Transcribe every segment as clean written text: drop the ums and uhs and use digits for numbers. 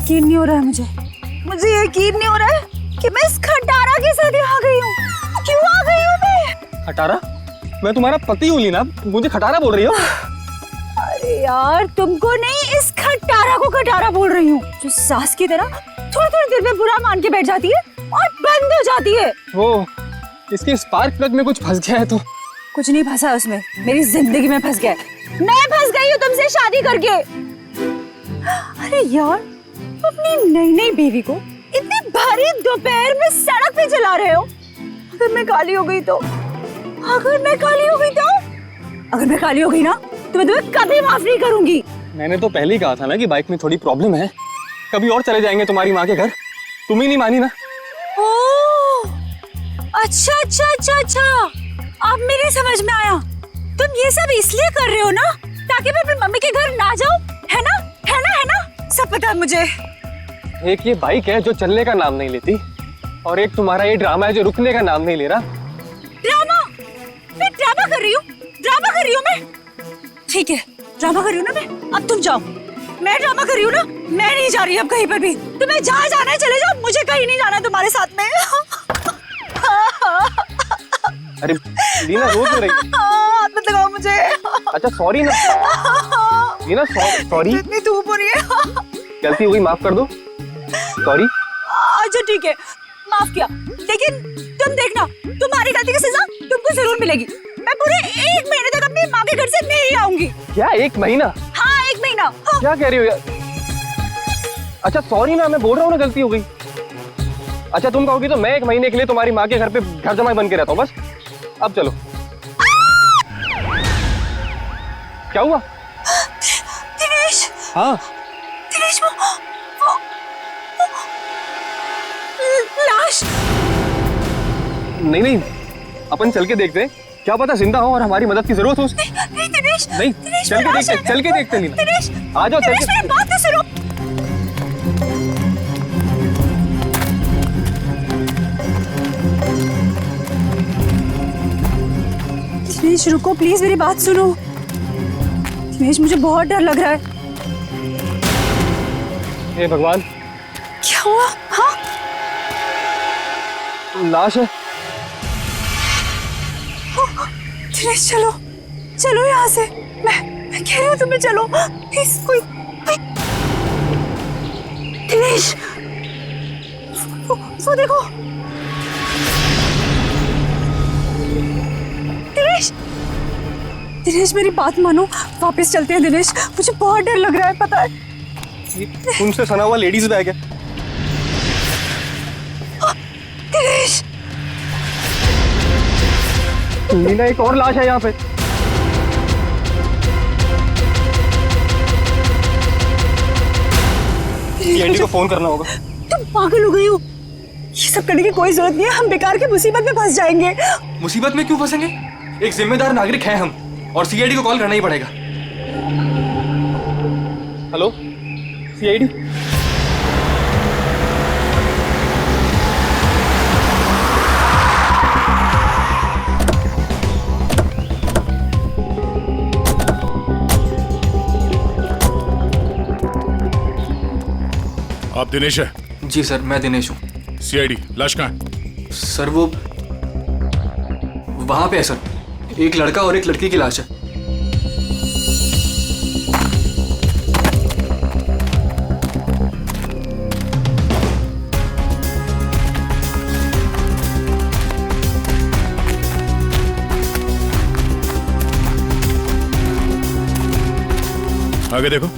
यकीन नहीं हो रहा है मुझे यकीन नहीं हो रहा है कि मैं इस खटारा के साथ यहाँ आ गई हूँ। क्यों आ गई हूँ मैं? खटारा? मैं तुम्हारा पति हूँ लीना, मुझे खटारा बोल रही हो? अरे यार तुमको नहीं, इस खटारा को खटारा बोल रही हूँ, जो सास की तरह थोड़ी थोड़ी देर में बुरा मान के बैठ जाती है और बंद हो जाती है। वो इसके स्पार्क प्लग में कुछ फंस गया है तो। कुछ नहीं फंसा उसमें, मेरी जिंदगी में फंस गया है। मैं फंस गई हूँ तुमसे शादी करके। अरे यार, अपनी नई नई बीवी को इतनी भारी दोपहर में सड़क पे चला रहे हो। अगर मैं काली हो गई तो, अगर मैं काली हो गई तो, अगर मैं काली हो गई ना तो मैं तुम्हें कभी माफ नहीं करूंगी। मैंने तो पहले ही कहा था ना कि बाइक में थोड़ी प्रॉब्लम है, कभी और चले जाएंगे तुम्हारी माँ के घर। तुम ही नहीं मानी ना। ओह, अच्छा अच्छा अच्छा अच्छा, अब मेरी समझ में आया। तुम ये सब इसलिए कर रहे हो ना ताकि मैं अपनी मम्मी के घर ना जाऊं, है ना? है ना? है ना? सब पता है मुझे। एक ये बाइक है जो चलने का नाम नहीं लेती, और एक तुम्हारा ये ड्रामा है जो रुकने का नाम नहीं ले रहा। ड्रामा? मैं ड्रामा कर रही हूँ? ड्रामा कर रही हूँ मैं? ठीक है, ड्रामा कर रही हूँ ना मैं। अब तुम जाओ। मैं ड्रामा कर रही हूँ ना, मैं नहीं जा रही अब कहीं पर भी। तुम्हें जहाँ जाना है चले जाओ, मुझे कहीं नहीं जाना तुम्हारे साथ में। अरे लीना रो क्यों रही है? हाथ मत लगाओ मुझे। अच्छा सॉरी ना लीना, सॉरी। इतनी धूप हो रही है। गलती हो गई, माफ कर दो। सॉरी। अच्छा ठीक है, माफ किया, लेकिन तुम देखना, तुम्हारी गलती की सजा तुमको जरूर मिलेगी। मैं पूरे 1 महीने तक अपनी माँ के घर से नहीं आऊंगी। क्या 1 महीना? हाँ 1 महीना। हाँ। क्या कह रही हो यार? अच्छा सॉरी ना, मैं बोल रहा हूँ ना गलती हो गई। अच्छा तुम कहोगी तो मैं 1 महीने के लिए तुम्हारी माँ के घर पे घर जमाई बन के रहता हूँ बस। अब चलो। क्या हुआ? दिनेश। हाँ दिनेश, वो लाश। नहीं नहीं, अपन चल के देखते हैं, क्या पता जिंदा हो और हमारी मदद की जरूरत हो उसको। नहीं दिनेश, नहीं, दिनेश, चल के देखते लीना। दिनेश, आ जाओ चल दिनेश, के। मेरी बात तो सुनो। दिनेश रुको प्लीज, मेरी बात सुनो। दिनेश मुझे बहुत डर लग रहा है। हे भगवान, क्या हुआ? हाँ लाश है। दिनेश चलो, चलो यहाँ से। मैं कह रही हूँ तुम्हें चलो प्लीज। कोई दिनेश, वो देखो। दिनेश, दिनेश मेरी बात मानो, वापस चलते हैं दिनेश, मुझे बहुत डर लग रहा है पता है। उनसे सना हुआ लेडीज बैग है। दिनेश, लीना एक और लाश है यहाँ पे। सीआईडी को फोन करना होगा। तुम पागल हो गई हो? ये सब करने की कोई जरूरत नहीं है, हम बेकार की मुसीबत में फंस जाएंगे। मुसीबत में क्यों फंसेंगे? एक जिम्मेदार नागरिक हैं हम, और सीआईडी को कॉल करना ही पड़ेगा। Hello CID. आप दिनेश है? जी सर, मैं दिनेश हूँ। सीआईडी, लाश कहाँ है? सर वो वहाँ पे है सर, एक लड़का और एक लड़की की लाश है। आगे देखो।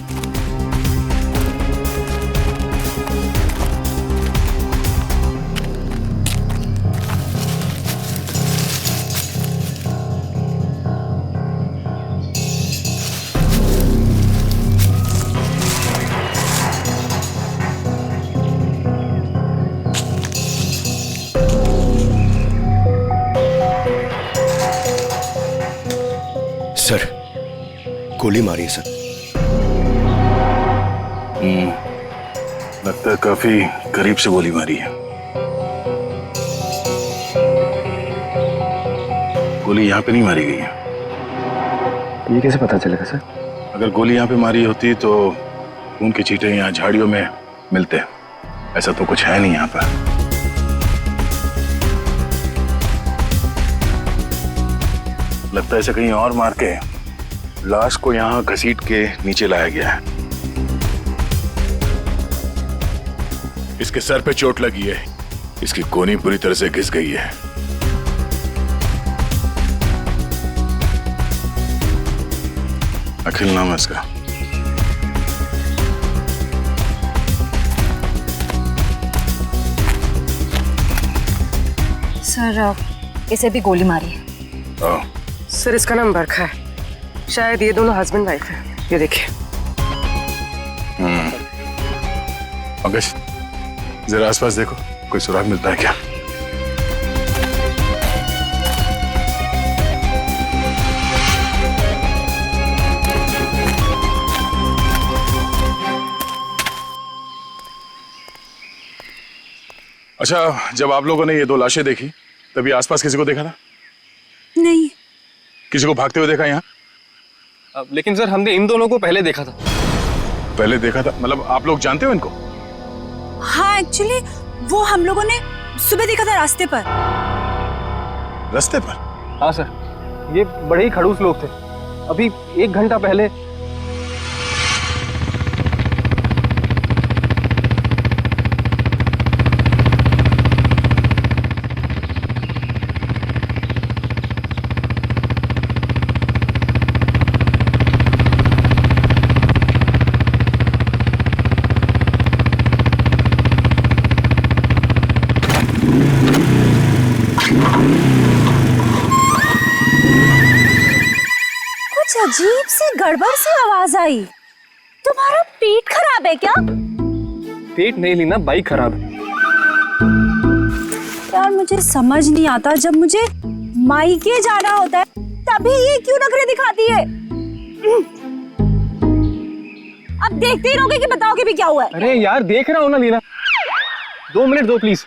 सर, गोली मारी है सर। लगता है काफी करीब से गोली मारी है। गोली यहाँ पे नहीं मारी गई है। ये कैसे पता चलेगा सर? अगर गोली यहाँ पे मारी होती तो खून के छींटे यहाँ झाड़ियों में मिलते हैं। ऐसा तो कुछ है नहीं यहाँ पर। लगता है इसे कहीं और मार के लाश को यहाँ घसीट के नीचे लाया गया है। इसके सर पे चोट लगी है, इसकी कोहनी पूरी तरह से घिस गई है। अखिल नाम है इसका। सर इसे भी गोली मारी है। ओह, सर इसका नाम बरखा है, शायद ये दोनों हस्बैंड वाइफ है। ये देखिए। पंकज जरा आसपास देखो, कोई सुराग मिलता है क्या? अच्छा, जब आप लोगों ने ये दो लाशें देखी तभी आसपास किसी को देखा था? नहीं। किसी को भागते हुए देखा यहाँ? लेकिन सर हमने इन दोनों को पहले देखा था। पहले देखा था मतलब आप लोग जानते हो इनको? हाँ एक्चुअली वो हम लोगों ने सुबह देखा था रास्ते पर। रास्ते पर? हाँ सर, ये बड़े ही खड़ूस लोग थे। अभी 1 घंटा पहले। अजीब सी गड़बड़ सी आवाज आई। तुम्हारा पेट खराब है क्या? पेट नहीं ली ना, बाइक खराब है। यार मुझे समझ नहीं आता, जब मुझे मायके जाना होता है तभी ये क्यों नखरे दिखाती है? अब देखते ही रहोगे कि बताओगे भी क्या हुआ है? अरे यार देख रहा हूँ ना लीना, 2 मिनट दो प्लीज।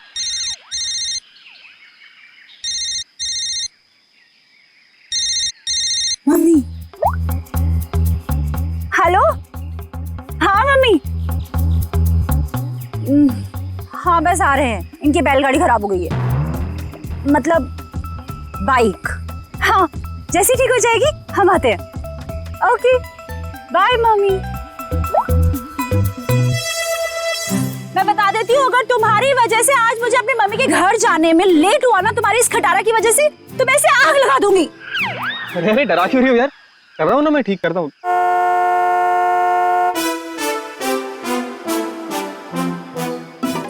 मम्मी। हेलो। हाँ मम्मी। हाँ बस आ रहे हैं, इनकी बैलगाड़ी खराब हो गई है, मतलब बाइक। हाँ जैसी ठीक हो जाएगी हम आते हैं। Okay bye mummy. मैं बता देती हूँ, अगर तुम्हारी वजह से आज मुझे अपनी मम्मी के घर जाने में लेट हुआ ना, तुम्हारी इस खटारा की वजह से, तो मैं इसे आग लगा दूंगी। अरे डरा क्यों रही हो यार? कर रहा हूँ ना, मैं ठीक करता हूँ।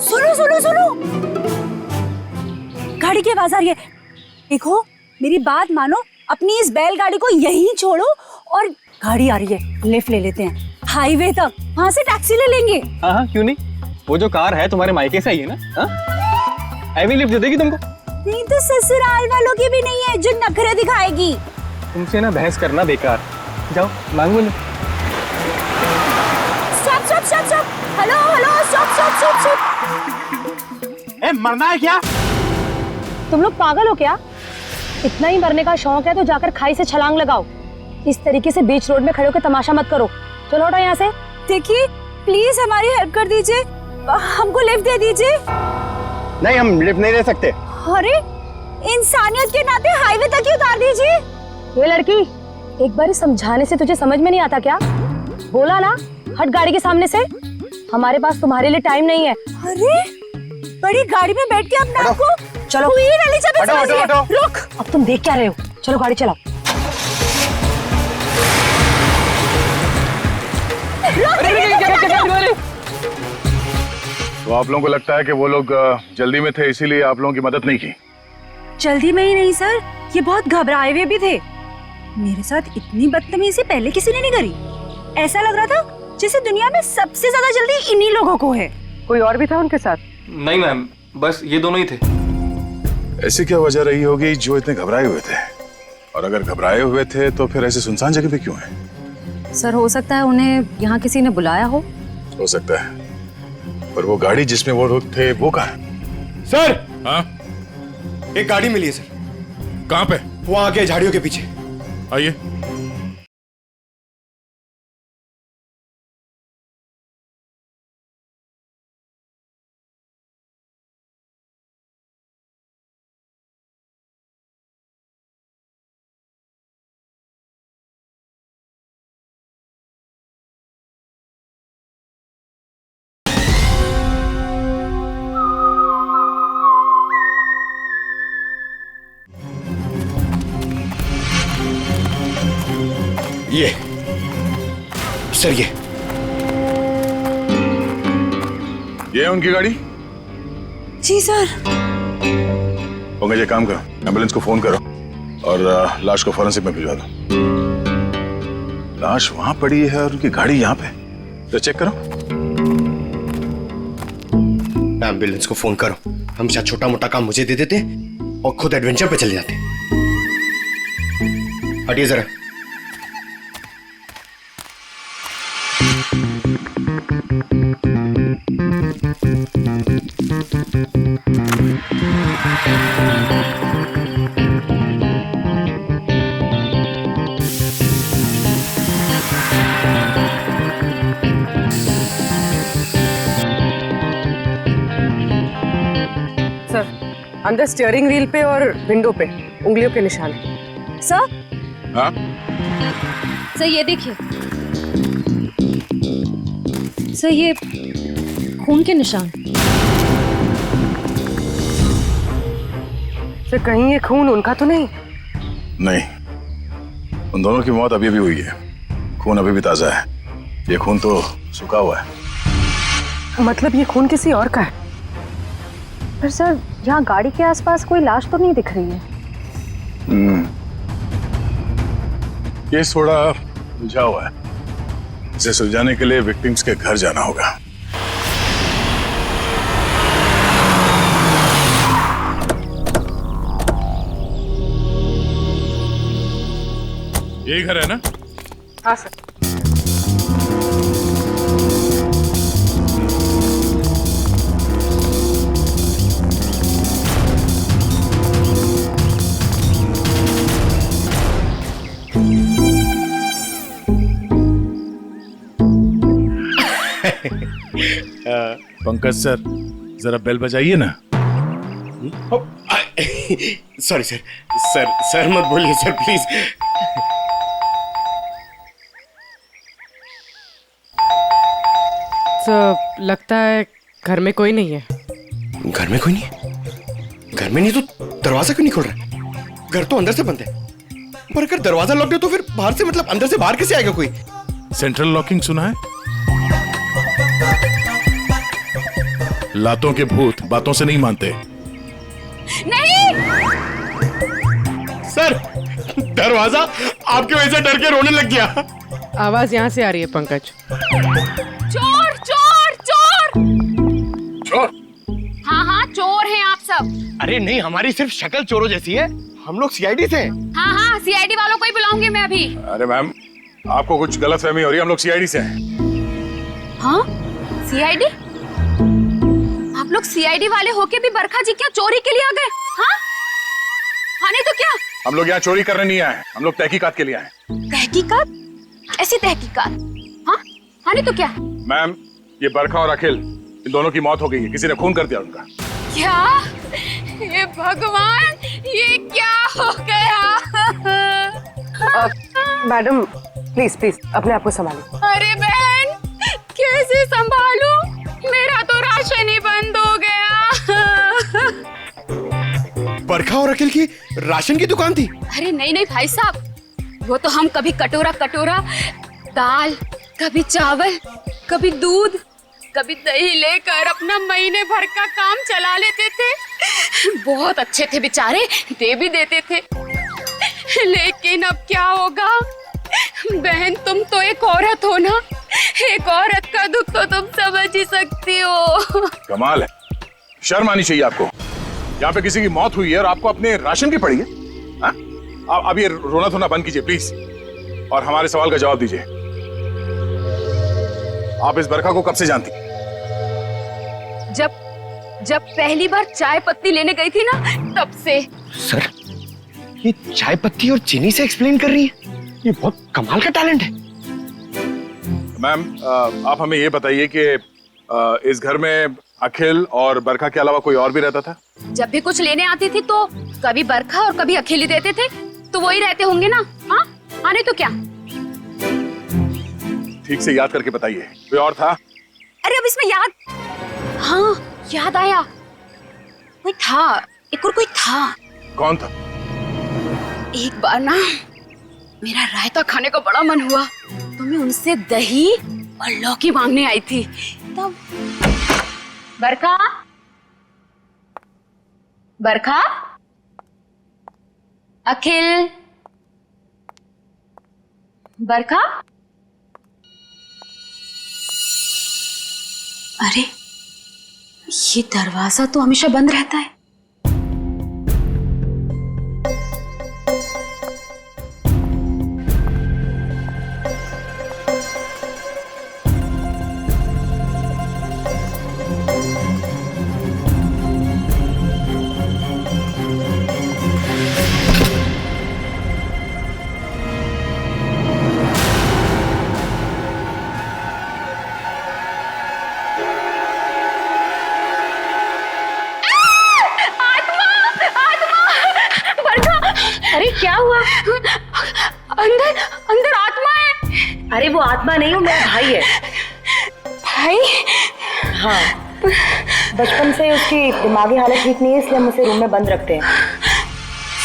सुनो सुनो सुनो, गाड़ी की आवाज आ रही है। देखो मेरी बात मानो, अपनी इस बैलगाड़ी को यहीं छोड़ो और गाड़ी आ रही है, लिफ्ट ले लेते हैं हाईवे तक, वहां से टैक्सी ले लेंगे। हाँ हाँ क्यों नहीं, वो जो कार है तुम्हारे मायके से आई है ना, हाँ एवी लिफ्ट दे देगी तुमको। नहीं तो ससुराल वालों की भी नहीं है जो नखरे दिखाएगी। तुमसे ना बहस करना बेकार, जाओ मांगो ले। Stop stop stop stop, hello hello stop stop stop stop. ए, मरना है क्या? तुम लोग पागल हो क्या? इतना ही मरने का शौक है तो जाकर खाई से छलांग लगाओ। इस तरीके से बीच रोड में खड़े होकर तमाशा मत करो। चलो हटो यहाँ से। देखिए प्लीज हमारी हेल्प कर दीजिए, हमको लिफ्ट दे दीजिए। नहीं, हम लिफ्ट नहीं दे सकते। अरे इंसानियत के नाते हाईवे तक ही उतार दीजिए। ये लड़की, एक बार समझाने से तुझे समझ में नहीं आता क्या? बोला ना हट गाड़ी के सामने से। हमारे पास तुम्हारे लिए टाइम नहीं है। अरे बड़ी गाड़ी में बैठ के अपने आप को चलो रुक। अब तुम देख क्या रहे हो? चलो गाड़ी चलाओ। तो आप लोगों को लगता है कि वो लोग जल्दी में थे इसीलिए आप लोगों की मदद नहीं की? जल्दी में ही नहीं सर, ये बहुत घबराए हुए भी थे। मेरे साथ इतनी बदतमीजी पहले किसी ने नहीं करी। ऐसा लग रहा था जैसे दुनिया में सबसे ज्यादा जल्दी इन्हीं लोगों को है। कोई और भी था उनके साथ? नहीं मैम, बस ये दोनों ही थे। ऐसी क्या वजह रही होगी जो इतने घबराए हुए थे? और अगर घबराए हुए थे तो फिर ऐसे सुनसान जगह पे क्यों है? सर हो सकता है उन्हें यहाँ किसी ने बुलाया हो सकता है, पर वो गाड़ी जिसमें वो लोग थे वो कहाँ है? सर, हाँ एक गाड़ी मिली है सर, कहाँ पे? वो आगे झाड़ियों के पीछे। आइए। सर ये है उनकी गाड़ी। जी सर। पंकज एक काम करो, एम्बुलेंस को फोन करो और लाश को फॉरेंसिक में भिजवा दो। लाश वहां पड़ी है और उनकी गाड़ी यहाँ पे, तो चेक करो। एम्बुलेंस को फोन करो। हम शायद छोटा मोटा काम मुझे दे देते और खुद एडवेंचर पे चले जाते। हटिए जरा। सर, अंदर स्टीयरिंग व्हील पे और विंडो पे उंगलियों के निशान हैं। सर हाँ सर ये देखिए, सर ये खून के निशान। सर कहीं ये खून उनका तो नहीं? नहीं, उन दोनों की मौत अभी भी हुई है। खून अभी भी ताजा है। ये खून तो सूखा हुआ है। मतलब ये खून किसी और का है? पर सर यहाँ गाड़ी के आसपास कोई लाश तो नहीं दिख रही है। केस थोड़ा उलझा हुआ है। इसे सुलझाने के लिए विक्टिम्स के घर जाना होगा। यही घर है ना? हाँ सर। पंकज सर, जरा बेल बजाइए ना। सॉरी सर, सर मत बोलिए सर प्लीज। तो लगता है घर में कोई नहीं है। घर में कोई नहीं है? घर में नहीं तो दरवाजा क्यों नहीं खोल रहा? घर तो अंदर से बंद है। पर अगर दरवाजा लॉक है तो फिर बाहर से, मतलब अंदर से बाहर कैसे आएगा कोई? सेंट्रल लॉकिंग सुना है? लातों के भूत बातों से नहीं मानते। नहीं। सर, दरवाजा आपकी वजह से डर के रोने लग गया। आवाज यहाँ से आ रही है पंकज। चोर चोर चोर। चोर? हाँ हाँ चोर हैं आप सब। अरे नहीं, हमारी सिर्फ शक्ल चोरों जैसी है। हम लोग सीआईडी से हैं। हाँ हाँ सीआईडी वालों को ही बुलाऊंगी मैं अभी। अरे मैम, आपको कुछ गलतफहमी हो रही है। हम लोग सीआईडी से हैं। हाँ सीआईडी? आप लोग सीआईडी वाले होके भी बरखा जी क्या चोरी के लिए आ गए? हाँ हाँ नहीं तो क्या? हम लोग यहाँ चोरी करने नहीं आए, हम लोग तहकीकात के लिए आए। तहकीकात? ऐसी तहकीकात? हाँ हाँ नहीं तो क्या? मैम, ये बरखा और अखिल, इन दोनों की मौत हो गई है। किसी ने खून कर दिया उनका। क्या? ये भगवान, ये क्या हो गया? मैडम प्लीज प्लीज अपने आप को संभालिए। अरे बहन, कैसे संभालूं? मेरा तो राशन ही बंद हो गया। बरखा और अखिल की राशन की दुकान थी? अरे नहीं नहीं भाई साहब, वो तो हम कभी कटोरा कटोरा दाल, कभी चावल, कभी दूध, कभी दही लेकर अपना महीने भर का काम चला लेते थे। बहुत अच्छे थे बेचारे, दे भी देते थे। लेकिन अब क्या होगा? बहन तुम तो एक औरत हो ना, एक औरत का दुख तो तुम समझ ही सकती हो। कमाल है, शर्म आनी चाहिए आपको। यहाँ पे किसी की मौत हुई है और आपको अपने राशन की पड़ी है। हाँ? अब ये रोना धोना बंद कीजिए प्लीज, और हमारे सवाल का जवाब दीजिए। आप इस बरखा को कब से जानती? जब पहली बार चाय पत्ती लेने गई थी ना, तब से। सर, ये चाय पत्ती और चीनी से एक्सप्लेन कर रही है? ये बहुत कमाल का टैलेंट है। मैम, आप हमें ये बताइए कि इस घर में अखिल और बरखा के अलावा कोई और भी रहता था? जब भी कुछ लेने आती थी तो कभी बरखा और कभी अखिल ही देते थे, तो वही रहते होंगे ना। हाँ हाँ नहीं तो क्या? ठीक से याद करके बताइए, कोई और था? अरे अब इसमें याद, हाँ याद आया, कोई था, एक और कोई था। कौन था? एक बार ना मेरा रायता खाने का बड़ा मन हुआ, तो तो मैं उनसे दही और लौकी मांगने आई थी तब। बरखा, बरखा, अखिल, बरखा। अरे ये दरवाजा तो हमेशा बंद रहता है। अरे क्या हुआ? अंदर अंदर आत्मा है। अरे वो आत्मा नहीं, वो मेरा भाई है। भाई? हाँ, बचपन से उसकी दिमागी हालत ठीक नहीं है, इसलिए हम उसे रूम में बंद रखते हैं।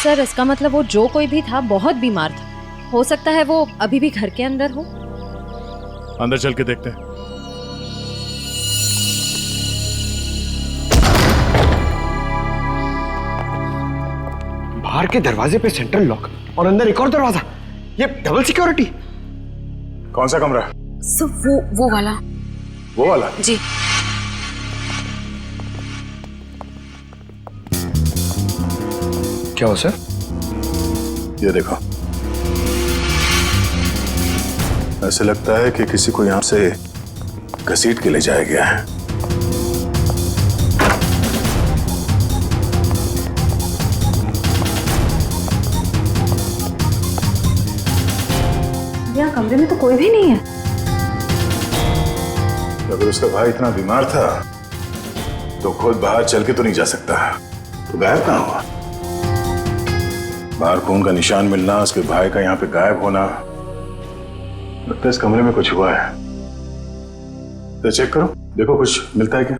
सर इसका मतलब वो जो कोई भी था बहुत बीमार था। हो सकता है वो अभी भी घर के अंदर हो। अंदर चल के देखते हैं। बाहर के दरवाजे पे सेंट्रल लॉक और अंदर एक और दरवाजा, ये डबल सिक्योरिटी। कौन सा कमरा? सब वो वाला। वो वाला? जी। क्या हो सर? ये देखो, ऐसे लगता है कि किसी को यहां से घसीट के ले जाया गया है। यहाँ कमरे में तो कोई भी नहीं है। अगर उसका भाई इतना बीमार था तो खुद बाहर चल के तो नहीं जा सकता, तो गायब कहाँ हुआ? बाहर खून का निशान मिलना, उसके भाई का यहाँ पे गायब होना, लगता है इस कमरे में कुछ हुआ है। तो चेक करो, देखो कुछ मिलता है क्या।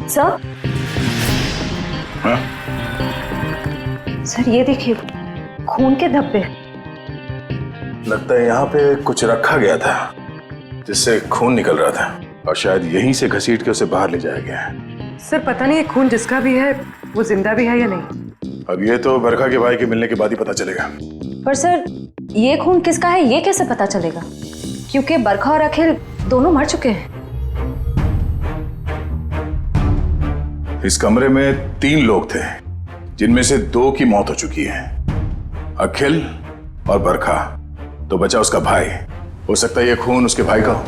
सर, हाँ? सर ये देखिए, खून के धब्बे। लगता है यहाँ पे कुछ रखा गया था जिससे खून निकल रहा था और शायद यहीं से घसीट के उसे बाहर ले जाया गया है। सर पता नहीं ये खून जिसका भी है वो जिंदा भी है या नहीं। अब ये तो बरखा के भाई के मिलने के बाद ही पता चलेगा। पर सर ये खून किसका है ये कैसे पता चलेगा? क्योंकि बरखा और अखिल दोनों मर चुके हैं। इस कमरे में 3 लोग थे जिनमें से 2 की मौत हो चुकी है, अखिल और बरखा। तो बचा उसका भाई। हो सकता है ये खून उसके भाई का हो,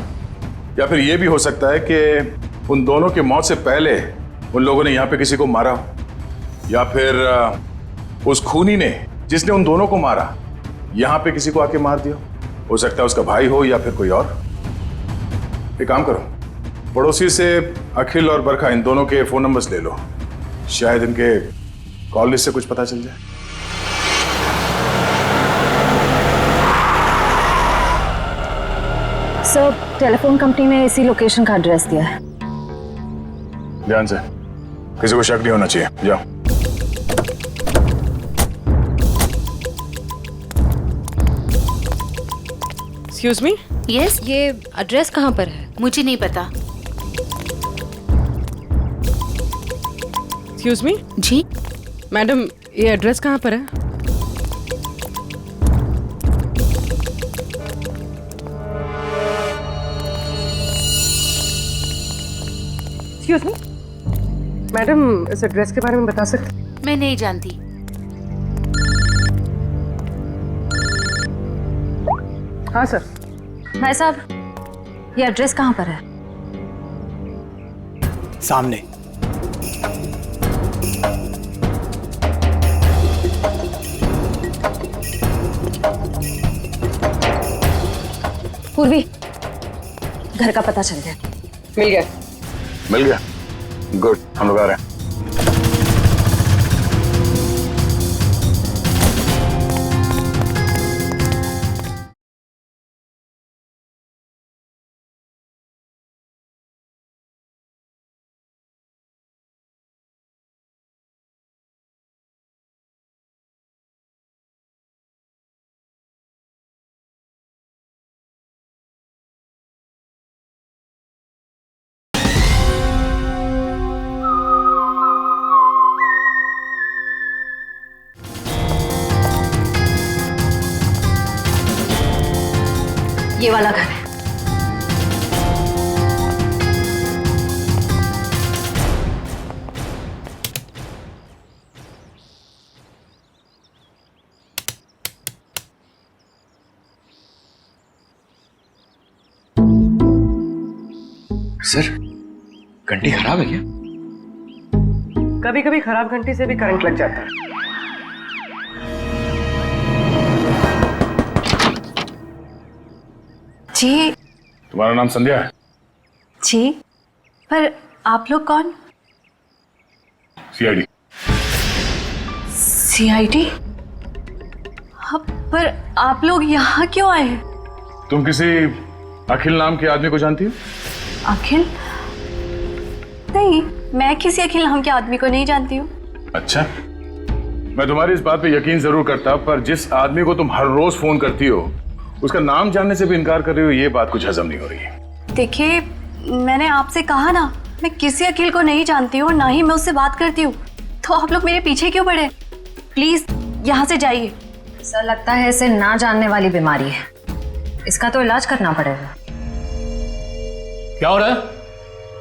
या फिर ये भी हो सकता है कि उन दोनों की मौत से पहले उन लोगों ने यहाँ पे किसी को मारा हो, या फिर उस खूनी ने जिसने उन दोनों को मारा यहाँ पे किसी को आके मार दिया। हो सकता है उसका भाई हो या फिर कोई और। एक काम करो, पड़ोसी से अखिल और बरखा इन दोनों के फोन नंबर्स ले लो, शायद इनके कॉल लिस्ट से कुछ पता चल जाए। सर टेलीफोन कंपनी ने इसी लोकेशन का एड्रेस दिया है। ध्यान से, किसी को शक नहीं होना चाहिए। जाओ। Excuse me. यस, ये एड्रेस कहाँ पर है? मुझे नहीं पता। Excuse me. जी मैडम, ये एड्रेस कहाँ पर है? एक्सक्यूज मी मैडम, इस एड्रेस के बारे में बता सकते? मैं नहीं जानती। हाँ सर। भाई साहब, ये एड्रेस कहाँ पर है? सामने। पूर्वी, घर का पता चल गया। मिल गया। मिल गया? गुड, हम लोग आ रहे हैं। ये वाला घर है। सर, घंटी खराब है क्या? कभी कभी खराब घंटी से भी करंट लग जाता है। जी। तुम्हारा नाम संध्या है? जी, पर आप लोग कौन? सीआईडी। सीआईडी? पर आप लोग यहाँ क्यों आए? तुम किसी अखिल नाम के आदमी को जानती हो? अखिल? नहीं, मैं किसी अखिल नाम के आदमी को नहीं जानती हूँ। अच्छा, मैं तुम्हारी इस बात पे यकीन जरूर करता, पर जिस आदमी को तुम हर रोज फोन करती हो उसका नाम जानने से भी इनकार कर रही हो, ये बात कुछ हजम नहीं हो रही है। देखिए, मैंने आपसे कहा ना, मैं किसी अखिल को नहीं जानती हूँ और ना ही मैं उससे बात करती हूँ, तो आप लोग मेरे पीछे क्यों पड़े? प्लीज यहाँ से जाइए। सर, लगता है इसे ना जानने वाली बीमारी है, इसका तो इलाज करना पड़ेगा। क्या हो रहा है?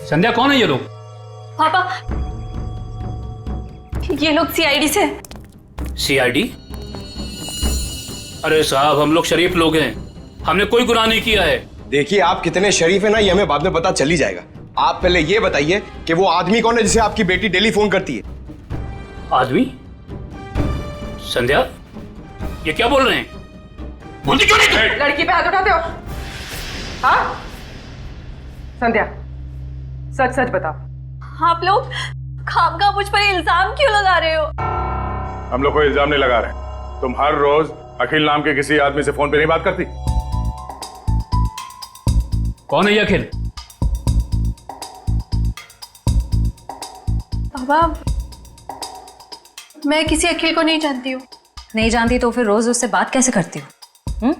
संध्या, कौन है ये लोग? पापा, ये लोग सीआईडी से। सीआईडी? अरे साहब, हम लोग शरीफ लोग हैं, हमने कोई गुनाह नहीं किया है। देखिए, आप कितने शरीफ है ना, ये हमें बाद में पता चल ही जाएगा। आप पहले ये बताइए कि वो आदमी कौन है जिसे आपकी बेटी डेली फोन करती है? आदमी? संध्या, ये क्या बोल रहे हैं? बोलती क्यों नहीं? लड़की पे हाथ उठाते हो? हाँ संध्या, सच सच बताओ। आप लोग खामखा मुझ पर इल्जाम क्यों लगा रहे हो? हम लोग कोई इल्जाम नहीं लगा रहे। तुम हर रोज अखिल नाम के किसी आदमी से फोन पे नहीं बात करती? कौन है ये अखिल? पापा, मैं किसी अखिल को नहीं जानती हूँ। नहीं जानती तो फिर रोज उससे बात कैसे करती हो?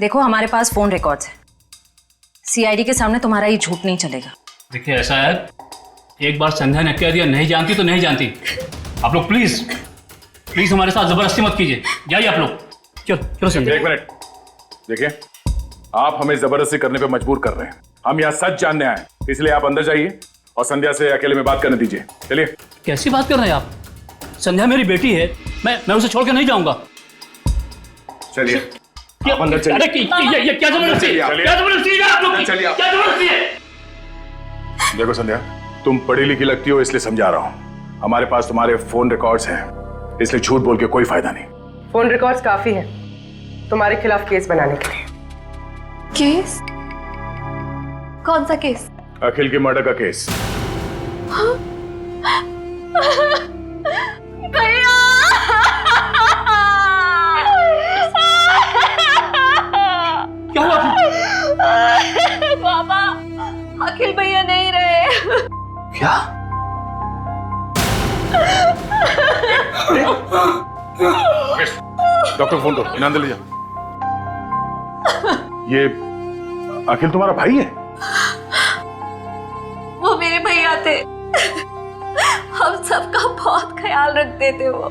देखो, हमारे पास फोन रिकॉर्ड्स है, सीआईडी के सामने तुम्हारा ये झूठ नहीं चलेगा। देखिए, ऐसा है, एक बार संध्या ने कह दिया नहीं जानती तो नहीं जानती। आप लोग प्लीज प्लीज हमारे साथ जबरदस्ती मत कीजिए। जाइए आप लोग। चलो चलो संध्या। एक मिनट, देखिए, आप हमें जबरदस्ती करने पे मजबूर कर रहे हैं। हम यहाँ सच जानने आए, इसलिए आप अंदर जाइए और संध्या से अकेले में बात करने दीजिए। चलिए। कैसी बात कर रहे हैं आप? संध्या मेरी बेटी है, मैं उसे छोड़ के नहीं जाऊंगा। चलिए, आप अंदर चलिए। अरे ये क्या जबरदस्ती है? क्या जबरदस्ती है आप लोग की? चलिए, क्या जबरदस्ती है? देखो संध्या, तुम पढ़ी लिखी लगती हो, इसलिए समझा रहा हूँ। हमारे पास तुम्हारे फोन रिकॉर्ड्स हैं, इसलिए झूठ बोल के कोई फायदा नहीं। फोन रिकॉर्ड्स काफी है तुम्हारे खिलाफ केस बनाने के लिए। केस? कौन सा केस? अखिल के मर्डर का केस। भैया! क्या हुआ? पापा, अखिल भैया नहीं रहे। क्या? डॉक्टर फोन दो, इन्हें अंदर ले जाओ। ये अखिल तुम्हारा भाई है? वो मेरे भैया थे, हम सबका बहुत ख्याल रखते थे वो।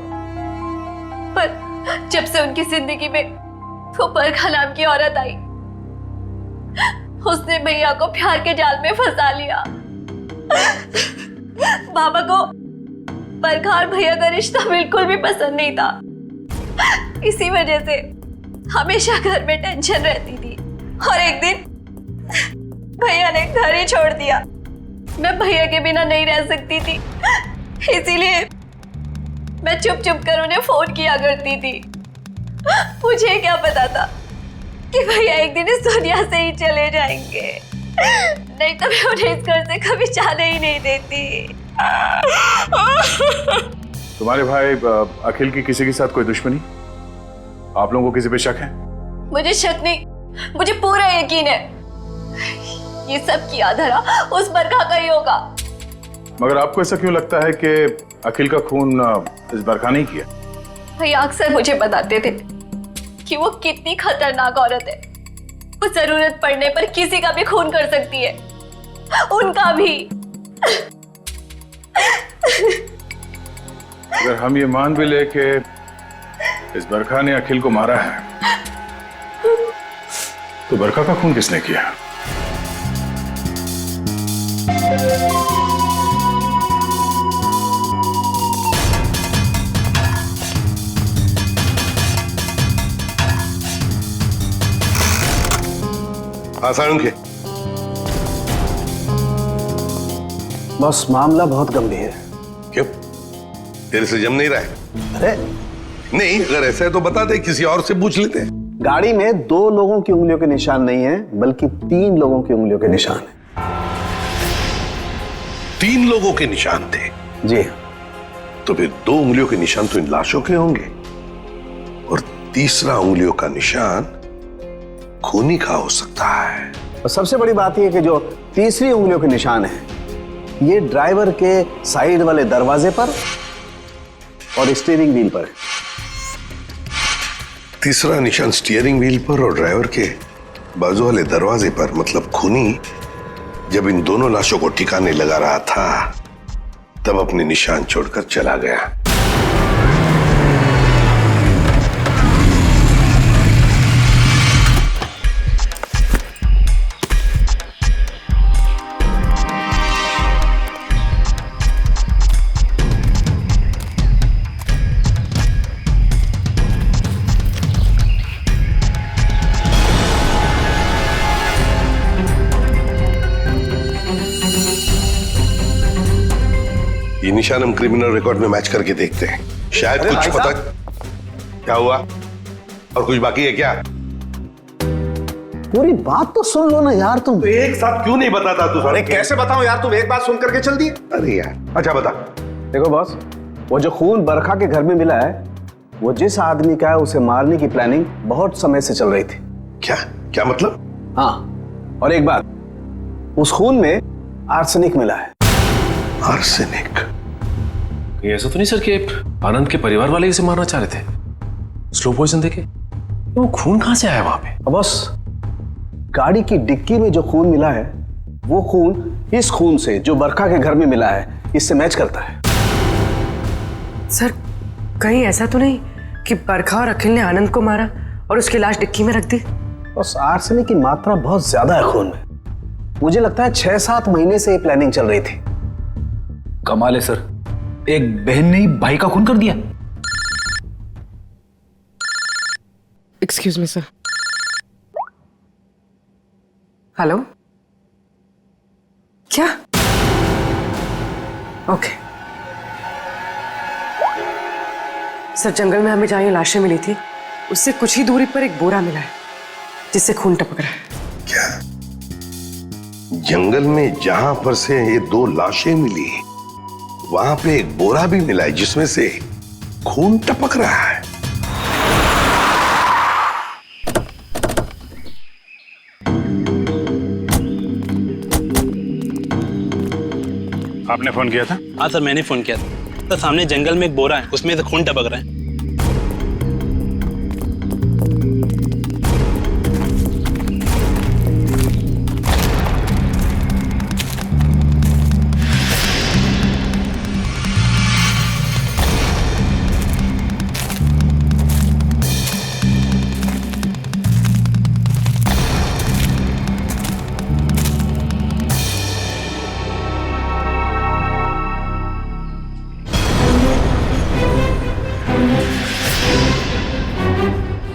पर जब से उनकी जिंदगी में वो बरखा नाम की औरत आई, उसने भैया को प्यार के जाल में फंसा लिया। बाबा को बरखा और भैया का रिश्ता बिल्कुल भी पसंद नहीं था। इसी वजह से हमेशा घर में टेंशन रहती थी और एक दिन भैया ने घर ही छोड़ दिया। मैं भैया के बिना नहीं रह सकती थी, इसीलिए मैं चुप चुप कर उन्हें फोन किया करती थी। मुझे क्या पता था कि भैया एक दिन इस दुनिया से ही चले जाएंगे, नहीं तो मैं उन्हें इस घर से कभी जाने ही नहीं देती। तुम्हारे भाई अखिल की किसी के साथ कोई दुश्मनी? आप लोगों को किसी पे शक है? मुझे शक नहीं, मुझे पूरा यकीन है ये सब किया धरा उस बरखा का ही होगा। मगर आपको ऐसा क्यों लगता है कि अखिल का खून इस बरखा नहीं किया? भैया अक्सर मुझे बताते थे कि वो कितनी खतरनाक औरत है। वो जरूरत पड़ने पर किसी का भी खून कर सकती है, उनका भी। अगर हम ये मान भी ले कि इस बरखा ने अखिल को मारा है, तो बरखा का खून किसने किया? के बस मामला बहुत गंभीर है। क्यों? तेरे से जम नहीं रहा है? अरे नहीं, अगर ऐसा है तो बता दे, किसी और से पूछ लेते हैं। गाड़ी में 2 लोगों की उंगलियों के निशान नहीं है, बल्कि 3 लोगों की उंगलियों के निशान है। 3 लोगों के निशान थे? जी। तो फिर 2 उंगलियों के निशान तो इन लाशों के होंगे, और तीसरा उंगलियों का निशान खूनी का हो सकता है। और सबसे बड़ी बात यह कि जो तीसरी उंगलियों के निशान है, ये ड्राइवर के साइड वाले दरवाजे पर और स्टीयरिंग व्हील पर है। तीसरा निशान स्टीयरिंग व्हील पर और ड्राइवर के बाजू वाले दरवाजे पर, मतलब खूनी जब इन दोनों लाशों को ठिकाने लगा रहा था तब अपने निशान छोड़कर चला गया। ये निशान हम क्रिमिनल रिकॉर्ड में मैच करके देखते हैं, शायद कुछ पता। क्या हुआ? और कुछ बाकी है क्या? पूरी बात तो सुन लो ना यार तुम। तो एक साथ क्यों नहीं बताता तू? अरे कैसे बताऊं यार, तुम एक बात सुन करके चल दिए। अरे यार, अच्छा बता। देखो बॉस, वो जो खून बरखा के घर में मिला है, वो जिस आदमी का है उसे मारने की प्लानिंग बहुत समय से चल रही थी। क्या क्या मतलब? हाँ, और एक बात, उस खून में आर्सेनिक मिला है। आर्सेनिक? ये ऐसा तो नहीं सर कि आनंद के परिवार वाले इसे मारना चाह रहे थे? स्लो पॉइजन देके? वो खून कहां से आया वहां पे? बस गाड़ी की डिक्की में जो खून मिला है, वो खून इस खून से जो बरखा के घर में मिला है, इससे मैच करता है। सर, कहीं ऐसा तो नहीं कि बरखा और अखिल ने आनंद को मारा और उसकी लाश डिक्की में रख दी? बस आर्सेनिक की मात्रा बहुत ज्यादा है खून में। मुझे लगता है 6-7 महीने से ये प्लानिंग चल रही थी। कमाल है सर, एक बहन ने ही भाई का खून कर दिया। Excuse me sir. हेलो? क्या? ओके सर, जंगल में हमें जहां ये लाशें मिली थी, उससे कुछ ही दूरी पर एक बोरा मिला है जिससे खून टपक रहा है। क्या? जंगल में जहां पर से ये 2 लाशें मिली, वहां पे एक बोरा भी मिला है जिसमें से खून टपक रहा है। आपने फोन किया था? हाँ सर, मैंने फोन किया था। तो सामने जंगल में एक बोरा है, उसमें से खून टपक रहा है।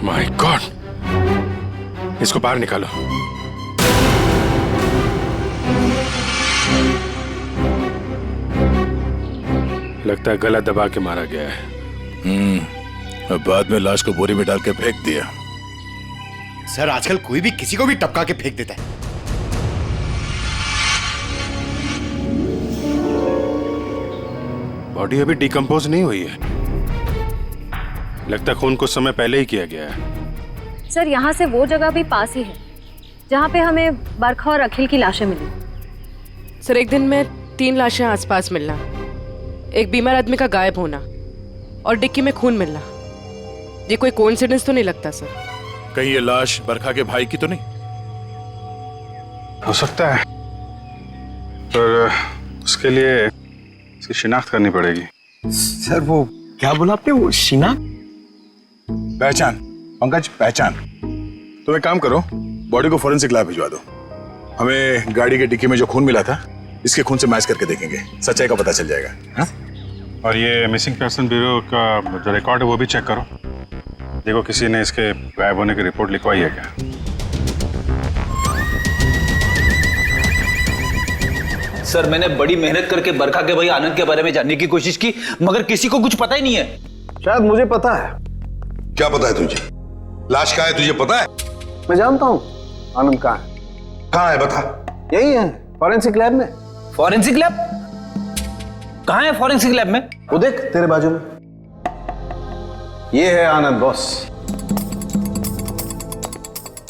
माय गॉड, इसको बाहर निकालो। लगता है गला दबा के मारा गया है। अब बाद में लाश को बोरी में डाल के फेंक दिया। सर, आजकल कोई भी किसी को भी टपका के फेंक देता है। बॉडी अभी डिकम्पोज नहीं हुई है, लगता है खून कुछ समय पहले ही किया गया है। सर, यहाँ से वो जगह भी पास ही है जहाँ पे हमें बरखा और अखिल की लाशें मिली। सर, एक दिन में 3 लाशें आसपास मिलना, एक बीमार आदमी का गायब होना और डिक्की में खून मिलना, ये कोई कोइंसिडेंस तो नहीं लगता सर? कहीं ये लाश बरखा के भाई की तो नहीं? हो सकता है, पर उसके लिए इसकी शिनाख्त करनी पड़ेगी। सर, वो क्या बोला आपने? वो शिनाख्त? पहचान, पंकज पहचान। तो एक काम करो, बॉडी को फॉरेंसिक लैब भिजवा दो। हमें गाड़ी के डिक्की में जो खून मिला था इसके खून से मैच करके देखेंगे, सच्चाई का पता चल जाएगा। हाँ? और ये मिसिंग पर्सन ब्यूरो का जो रिकॉर्ड है वो भी चेक करो, देखो किसी ने इसके गायब होने की रिपोर्ट लिखवाई है क्या। सर मैंने बड़ी मेहनत करके बरखा के भाई आनंद के बारे में जानने की कोशिश की, मगर किसी को कुछ पता ही नहीं है। शायद मुझे पता है। क्या पता है तुझे? लाश कहाँ है तुझे पता है? मैं जानता हूँ आनंद कहाँ है। कहाँ है बता? यही है, फॉरेंसिक लैब में। Forensic lab? कहाँ है फॉरेंसिक लैब में? वो देख तेरे बाजू में, ये है आनंद बॉस।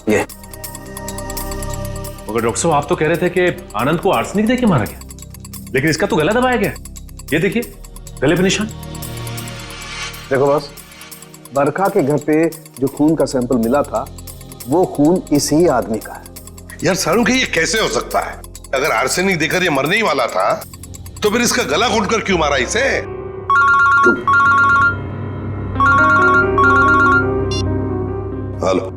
ये मगर डॉक्टर साहब आप तो कह रहे थे कि आनंद को आर्सेनिक देके मारा गया, लेकिन इसका तो गला दबाया गया। ये देखिए गले पे निशान। देखो बॉस, बरखा के घर पे जो खून का सैंपल मिला था वो खून इसी आदमी का है। यार सारुण ये कैसे हो सकता है? अगर आर्सेनिक देकर ये मरने ही वाला था तो फिर इसका गला घोंटकर क्यों मारा इसे? हेलो।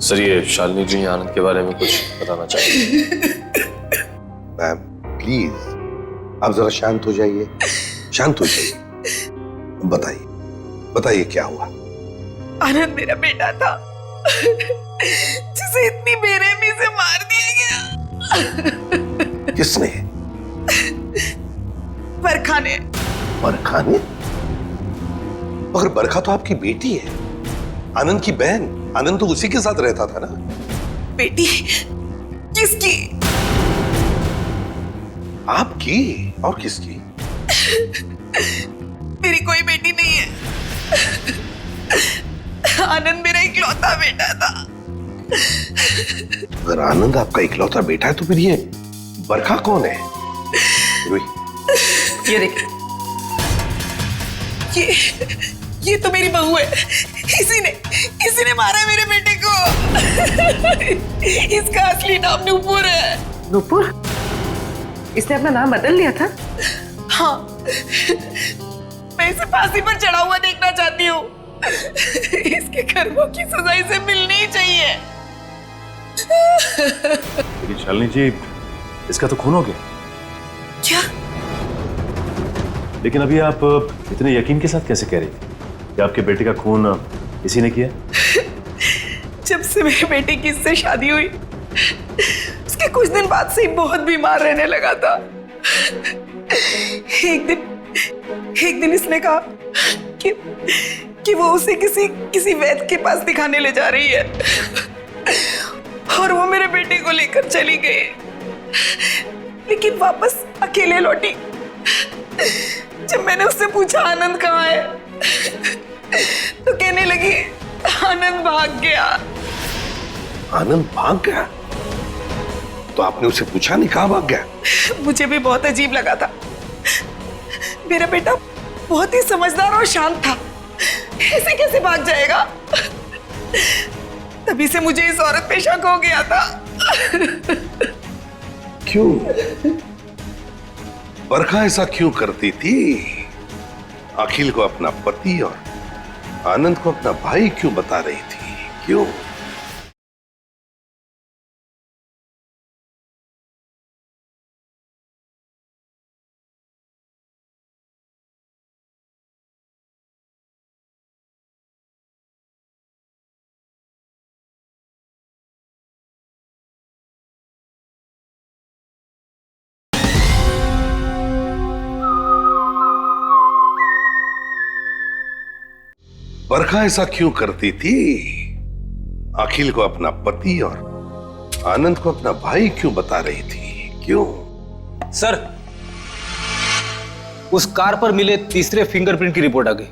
सर ये शालिनी जी आनंद के बारे में कुछ बताना चाहिए। मैम प्लीज आप जरा शांत हो जाइए, शांत हो जाइए। बताइए बताइए क्या हुआ? आनंद मेरा बेटा था जिसे इतनी बेरहमी से मार दिया गया। किसने? बरखा ने। बरखा ने? मगर बरखा तो आपकी बेटी है, आनंद की बहन। आनंद तो उसी के साथ रहता था ना। बेटी? किसकी? आपकी और किसकी? मेरी कोई बेटी नहीं है। आनंद मेरा इकलौता बेटा था। अगर आनंद आपका इकलौता बेटा है तो फिर ये बरखा कौन है? ये देखिए, ये तो मेरी बहू है। इसी ने मारा मेरे बेटे को। इसका असली नाम नूपुर है। नूपुर? इसने अपना नाम बदल लिया था? हाँ, मैं इसे फांसी पर चढ़ा हुआ देखना चाहती हूँ। इसके कर्मों की सजा इसे मिलनी ही चाहिए। लेकिन शालिनी जी इसका तो खून हो गया। क्या? लेकिन अभी आप इतने यकीन के साथ कैसे कह रही थी कि आपके बेटे का खून इसी ने किया? जब से मेरे बेटे की इससे शादी हुई उसके कुछ दिन बाद से ही बहुत बीमार रहने लगा था। एक दिन इसने कहा कि वो उसे किसी वैद्य के पास दिखाने ले जा रही है और वो मेरे बेटे को लेकर चली गई, लेकिन वापस अकेले लौटी। जब मैंने उससे पूछा आनंद कहाँ है तो कहने लगी आनंद भाग गया। आनंद भाग गया? तो आपने उसे पूछा नहीं कहाँ भाग गया? मुझे भी बहुत अजीब लगा था। मेरा बेटा बहुत ही समझदार और शांत था, ऐसे कैसे भाग जाएगा? तभी से मुझे इस औरत पे शक हो गया था। क्यों? बरखा ऐसा क्यों करती थी? अखिल को अपना पति और आनंद को अपना भाई क्यों बता रही थी? क्यों? बरखा ऐसा क्यों करती थी? अखिल को अपना पति और आनंद को अपना भाई क्यों बता रही थी? क्यों? सर उस कार पर मिले तीसरे फिंगरप्रिंट की रिपोर्ट आ गई।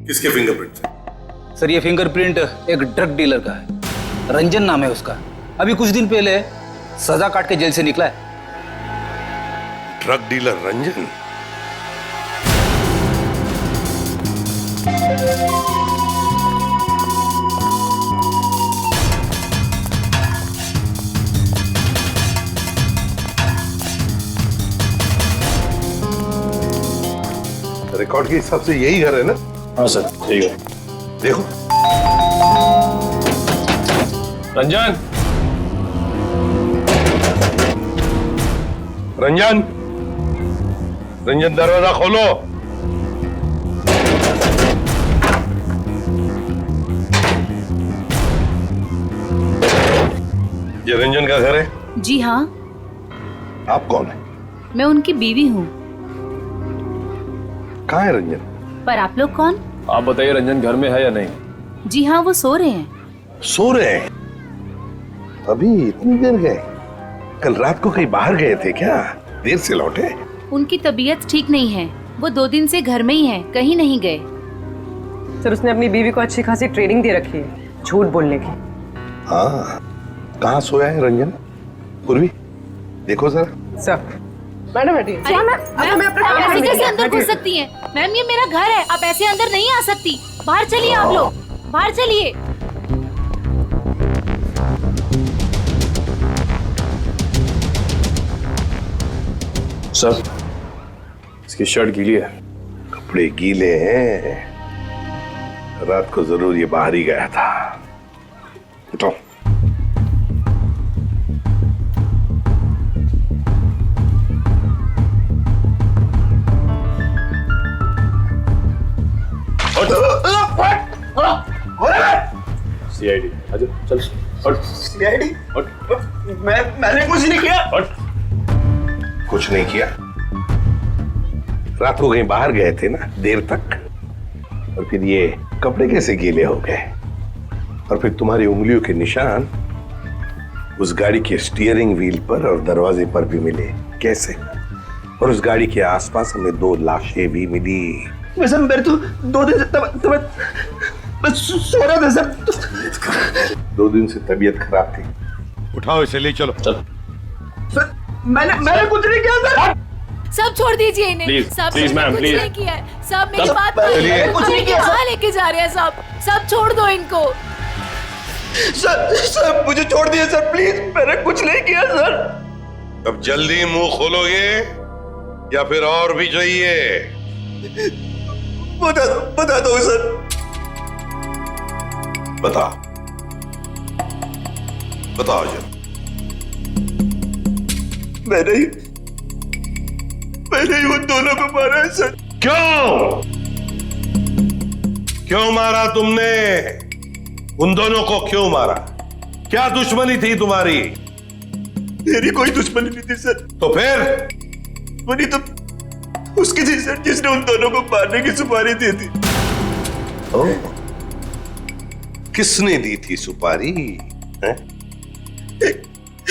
किसके फिंगरप्रिंट? सर ये फिंगरप्रिंट एक ड्रग डीलर का है, रंजन नाम है उसका। अभी कुछ दिन पहले सजा काट के जेल से निकला है। Drug dealer Ranjan? रिकॉर्ड के हिसाब से यही घर है ना? हाँ सर, ठीक है। देखो रंजन, रंजन, रंजन दरवाजा खोलो। ये रंजन का घर है? जी हाँ। आप कौन है? मैं उनकी बीवी हूँ। कहाँ है रंजन? पर आप लोग कौन? आप बताइए रंजन घर में है या नहीं? जी हाँ, वो सो रहे हैं। सो रहे हैं? अभी इतनी देर गए? कल रात को कहीं बाहर गए थे क्या? देर से लौटे? उनकी तबीयत ठीक नहीं है, वो 2 दिन से घर में ही है, कहीं नहीं गए। सर उसने अपनी बीवी को अच्छी खासी ट्रेनिंग दे रखी है झूठ बोलने की। हाँ, कहाँ सोया है रंजन? पूर्वी देखो जरा। सर मैडम बैठिए। आप ऐसे कैसे अंदर घुस सकती हैं? मैम ये मेरा घर है, आप ऐसे अंदर नहीं आ सकती। बाहर चलिए आप लोग, बाहर चलिए। सर इसकी शर्ट गीली है। कपड़े गीले हैं? रात को जरूर ये बाहर ही गया था। उठो। सीआईडी अच्छा चल। सीआईडी? मैंने कुछ नहीं किया। कुछ नहीं किया? रात को कहीं बाहर गए थे ना देर तक, और फिर ये कपड़े कैसे गीले हो गए? और फिर तुम्हारी उंगलियों के निशान उस गाड़ी के स्टीयरिंग व्हील पर और दरवाजे पर भी मिले। कैसे? और उस गाड़ी के आसपास हमें 2 लाशें भी मिली। वैसे मेरे तो 2 दिन से बस सो रहा था सर। 2 दिन से तबीयत खराब थी। उठाओ इसे, ले चलो। चल। सर मैंने कुछ नहीं किया सर। सब छोड़ दीजिए इन्हें। Please, सब please, मैंने ma'am, कुछ please. नहीं किया है। सब मेरी सब- बात मानिए। कुछ नहीं किया, कहाँ लेके जा रहे हैं सब? सब छोड़ दो इनको। सर मुझे छोड़ दिए सर, प्लीज। मैंने कुछ नहीं किया सर। अब जल्दी मुंह खोलोगे या फिर और भी चाहिए? बता दो सर। बताओ जल्दी। मैंने ही उन दोनों को मारा है सर। क्यों मारा तुमने? उन दोनों को क्यों मारा? क्या दुश्मनी थी तुम्हारी? मेरी कोई दुश्मनी नहीं थी सर। तो फिर? दुश्मनी तो उसकी थी सर, जिसने उन दोनों को मारने की सुपारी दी थी। किसने दी थी सुपारी?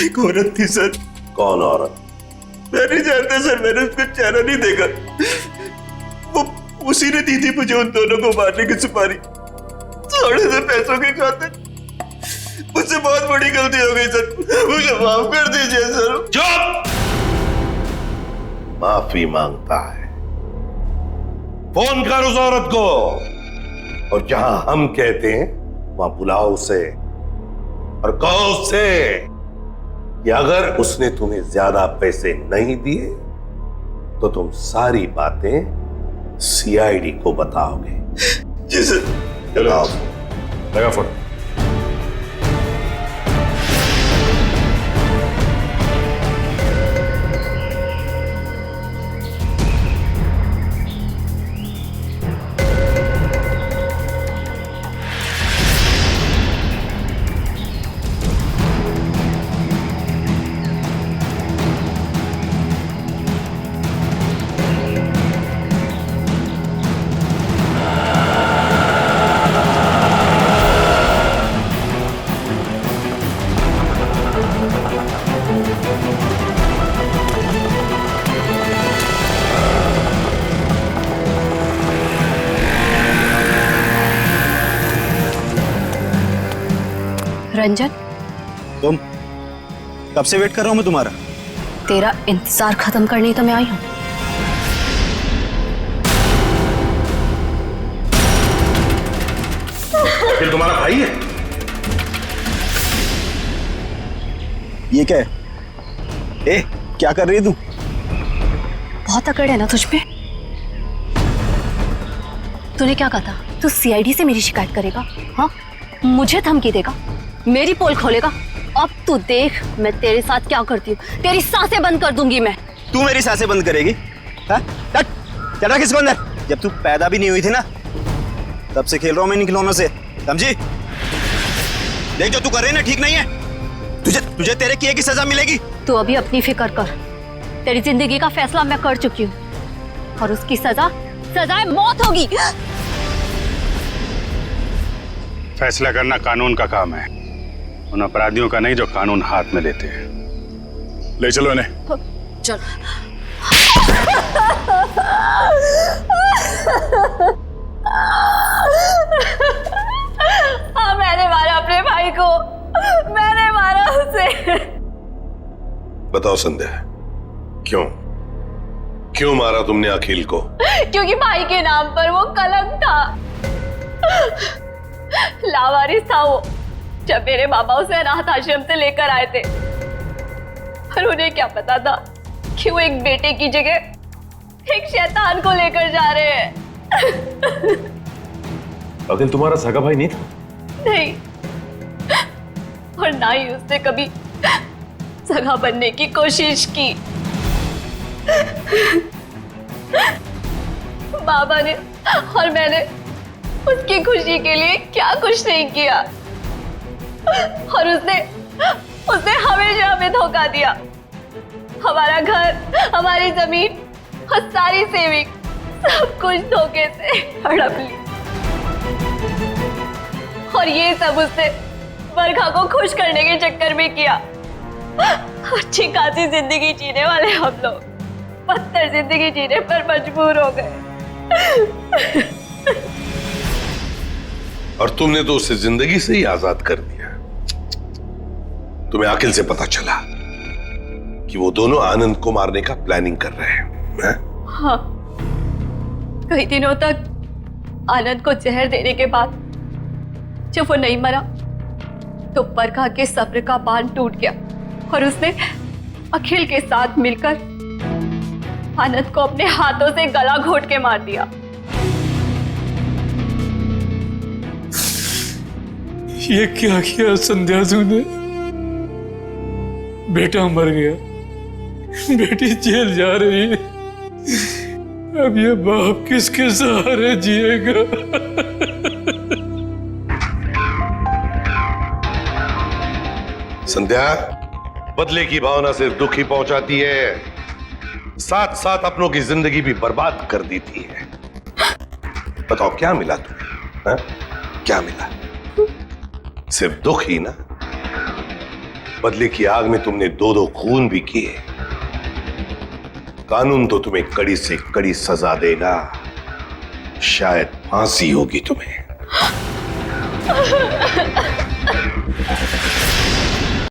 एक औरत थी सर। कौन औरत? मैं नहीं जानता सर, मैंने उसका चेहरा नहीं देखा। वो उसी ने दी थी मुझे उन दोनों को मारने की सुपारी, थोड़े से पैसों के खातिर। मुझसे बहुत बड़ी गलती हो गई सर, मुझे माफ कर दीजिए सर। चुप! माफी मांगता है? फोन कर उस औरत को, और जहां हम कहते हैं वहां बुलाओ उसे, और कहो उससे कि अगर उसने तुम्हें ज्यादा पैसे नहीं दिए तो तुम सारी बातें सीआईडी को बताओगे। जी सर। चलो लगा फोन। रंजन, तुम कब से वेट कर रहा हूं मैं तुम्हारा? तेरा इंतजार खत्म करने ही तो मैं आई हूँ। फिर तुम्हारा भाई है? ये क्या है? क्या कर रही है तू? बहुत अकड़ है ना तुझ पे। तूने क्या कहा था? तू सीआईडी से मेरी शिकायत करेगा? हाँ, मुझे धमकी देगा, मेरी पोल खोलेगा? अब तू देख मैं तेरे साथ क्या करती हूँ। तेरी सांसें बंद कर दूंगी मैं। तू मेरी सांसें बंद करेगी? हाँ? चढ़ा किसको अंदर? जब तू पैदा भी नहीं हुई थी ना, तब से खेल रहा हूं मैं इन खिलौनों से, समझी? देख जो तू कर रही है ना ठीक नहीं है। तुझे तेरे किए की सजा मिलेगी। तू अभी अपनी फिक्र कर। तेरी जिंदगी का फैसला मैं कर चुकी हूँ और उसकी सजा मौत होगी। फैसला करना कानून का काम है, उन अपराधियों का नहीं जो कानून हाथ में लेते हैं। ले चलो इन्हें। चल। हाँ, मैंने मारा अपने भाई को, मैंने मारा उसे। बताओ संध्या, क्यों मारा तुमने अखिल को? क्योंकि भाई के नाम पर वो कलंक था, लावारिस था वो। जब मेरे बाबा उसे अनाथ आश्रम से लेकर आए थे, और उन्हें क्या पता था कि वो एक बेटे की जगह एक शैतान को लेकर जा रहे हैं। अखिल तुम्हारा सगा भाई नहीं था? नहीं, और ना ही उसने कभी सगा बनने की कोशिश की। बाबा ने और मैंने उसकी खुशी के लिए क्या कुछ नहीं किया, और उसने हमेशा हमें धोखा दिया। हमारा घर, हमारी जमीन और सारी सेविंग, सब कुछ धोखे से हड़प ली। और ये सब उसने बरखा को खुश करने के चक्कर में किया। अच्छी खासी जिंदगी जीने वाले हम लोग बदतर जिंदगी जीने पर मजबूर हो गए। और तुमने तो उसे जिंदगी से ही आजाद कर दिया। तुम्हें अखिल से पता चला कि वो दोनों आनंद को मारने का प्लानिंग कर रहे हैं। हाँ, कई दिनों तक आनंद को जहर देने के बाद जब वो नहीं मरा तो बरखा के सब्र का बांध टूट गया और उसने अखिल के साथ मिलकर आनंद को अपने हाथों से गला घोट के मार दिया। ये क्या किया संध्या तूने? बेटा मर गया, बेटी जेल जा रही है, अब ये बाप किसके सहारे जिएगा? संध्या, बदले की भावना सिर्फ दुख ही पहुंचाती है, साथ साथ अपनों की जिंदगी भी बर्बाद कर देती है। बताओ क्या मिला तुम्हें? हा? क्या मिला? सिर्फ दुख ही ना? बदले की आग में तुमने दो खून भी किए। कानून तो तुम्हें कड़ी से कड़ी सजा देगा, शायद फांसी होगी तुम्हें।